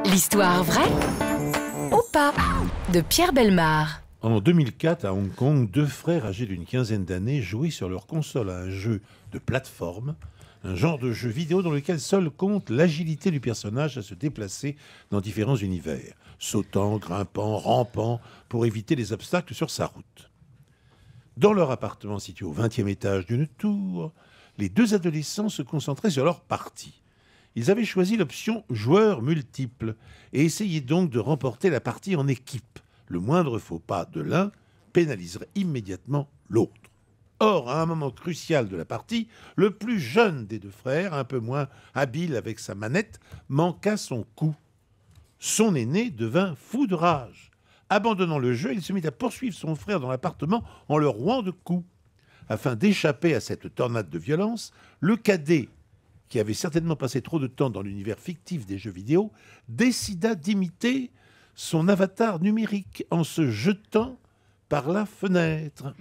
L'histoire vraie ou pas de Pierre Bellemare. En 2004, à Hong Kong, deux frères âgés d'une quinzaine d'années jouaient sur leur console à un jeu de plateforme, un genre de jeu vidéo dans lequel seul compte l'agilité du personnage à se déplacer dans différents univers, sautant, grimpant, rampant, pour éviter les obstacles sur sa route. Dans leur appartement situé au 20e étage d'une tour, les deux adolescents se concentraient sur leur partie. Ils avaient choisi l'option joueurs multiples et essayaient donc de remporter la partie en équipe. Le moindre faux pas de l'un pénaliserait immédiatement l'autre. Or, à un moment crucial de la partie, le plus jeune des deux frères, un peu moins habile avec sa manette, manqua son coup. Son aîné devint fou de rage. Abandonnant le jeu, il se mit à poursuivre son frère dans l'appartement en le rouant de coups. Afin d'échapper à cette tornade de violence, le cadet, qui avait certainement passé trop de temps dans l'univers fictif des jeux vidéo, décida d'imiter son avatar numérique en se jetant par la fenêtre.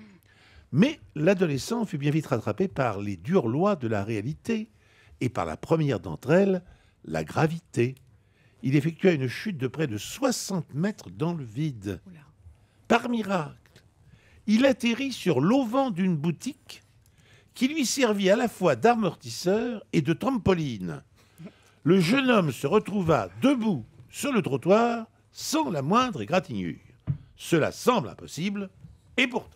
Mais l'adolescent fut bien vite rattrapé par les dures lois de la réalité et par la première d'entre elles, la gravité. Il effectua une chute de près de 60 mètres dans le vide. Par miracle, il atterrit sur l'auvent d'une boutique qui lui servit à la fois d'amortisseur et de trampoline. Le jeune homme se retrouva debout sur le trottoir sans la moindre égratignure. Cela semble impossible, et pourtant.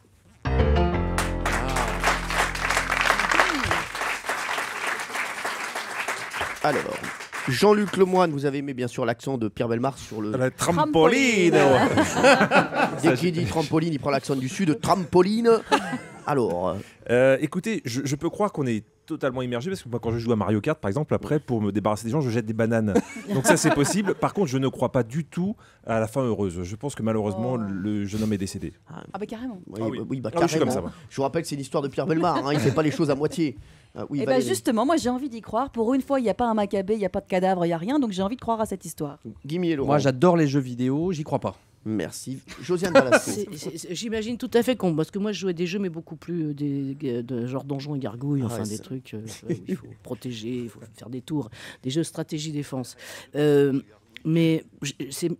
Alors, Jean-Luc Lemoyne, vous avez aimé bien sûr l'accent de Pierre Bellemare sur le... La trampoline. Dès qu'il dit trampoline, il prend l'accent du sud, trampoline. Alors, Écoutez, je peux croire qu'on est totalement immergé parce que moi, quand je joue à Mario Kart, par exemple, après, pour me débarrasser des gens, je jette des bananes. Donc ça, c'est possible. Par contre, je ne crois pas du tout à la fin heureuse. Je pense que malheureusement, le jeune homme est décédé. Ah bah carrément. oui, Ah oui. oui, bah, Ah oui, je suis carrément. comme ça, moi. Je vous rappelle que c'est l'histoire de Pierre Bellemare, hein, il ne fait pas les choses à moitié. Oui, Et bah Valérie. justement, moi j'ai envie d'y croire. Pour une fois, il n'y a pas un Maccabée, il n'y a pas de cadavre, il n'y a rien. Donc j'ai envie de croire à cette histoire. Guimi et Laurent. Moi, j'adore les jeux vidéo, j'y crois pas. Merci. Josiane Balasco. J'imagine tout à fait con, parce que moi je jouais des jeux mais beaucoup plus de genre donjons et gargouilles, Ah enfin ouais, des c'est- trucs où il faut protéger, il faut faire des tours, des jeux stratégie défense. Mais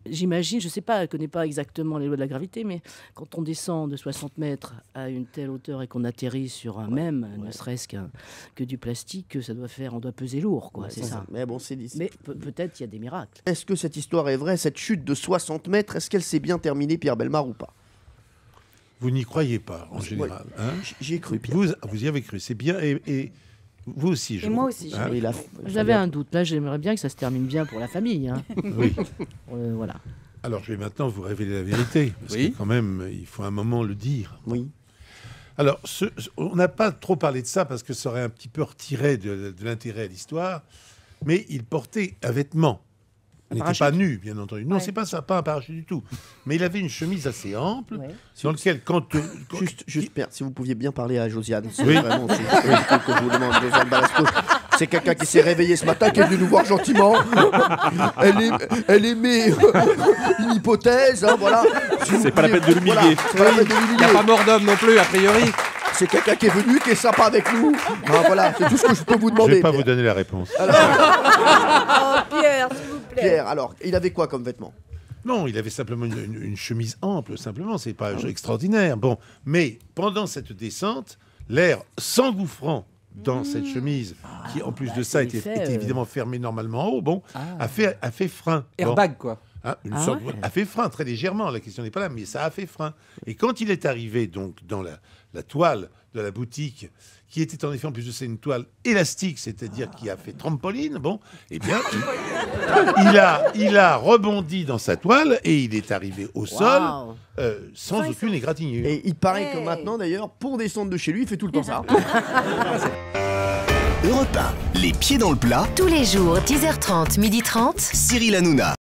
j'imagine, je sais pas, je connais pas exactement les lois de la gravité, mais quand on descend de 60 mètres à une telle hauteur et qu'on atterrit sur un même, ne serait-ce que du plastique, ça doit faire, on doit peser lourd, quoi, c'est ça. Mais bon, c'est... Mais peut-être il y a des miracles. Est-ce que cette histoire est vraie, cette chute de 60 mètres, est-ce qu'elle s'est bien terminée, Pierre Bellemare, ou pas? Vous n'y croyez pas, en général. Hein. J'y ai cru, Pierre. Vous y avez cru, c'est bien. Et vous aussi, je Et moi crois. aussi, Hein. Oui, là, J'avais un doute, là j'aimerais bien que ça se termine bien pour la famille. Hein. Oui. Voilà. Alors, je vais maintenant vous révéler la vérité, parce Oui. que quand même, il faut un moment le dire. Oui. Alors, on n'a pas trop parlé de ça, parce que ça aurait un petit peu retiré de l'intérêt à l'histoire, mais il portait un vêtement. Il n'était pas nu, bien entendu. Non, Ouais. c'est pas ça, pas un parachute du tout. Mais il avait une chemise assez ample, Ouais. dans lequel, quand Juste, Pierre, si vous pouviez bien parler à Josiane. C'est Oui. vraiment c'est ce que je vous demande, Josiane Balasco. C'est quelqu'un qui s'est réveillé ce matin, qui est venu nous voir gentiment. Elle émet une hypothèse, hein, voilà. Si vous C'est pas la pouviez- peine de l'humilier. Voilà, c'est pas la peine de Il n'y a l'humilier. pas mort d'homme non plus, a priori. C'est quelqu'un qui est venu, qui est sympa avec nous. Hein, voilà, c'est tout ce que je peux vous je ne demander. vais pas vous Pierre. donner la réponse. Oh Pierre, s'il vous plaît. Pierre, alors, il avait quoi comme vêtement? Non, il avait simplement une chemise ample, simplement, c'est pas extraordinaire. Bon, mais pendant cette descente, l'air s'engouffrant dans cette chemise, qui en plus de ça c'est était, fait, était évidemment fermée normalement en haut, bon, a fait frein. Bon. Airbag, quoi. Hein, une Ah sorte, ouais. a fait frein très légèrement, la question n'est pas là, mais ça a fait frein. Et quand il est arrivé donc dans la toile de la boutique, qui était en effet en plus de ça une toile élastique, c'est-à-dire qui a fait trampoline, bon, eh bien, il a rebondi dans sa toile et il est arrivé au sol Waouh. sans aucune égratignure. Et il paraît que Hey. maintenant, d'ailleurs, pour descendre de chez lui, il fait tout le temps ça. Europe 1, les pieds dans le plat, Tous les jours, 10h30, 12h30. Cyril Hanouna.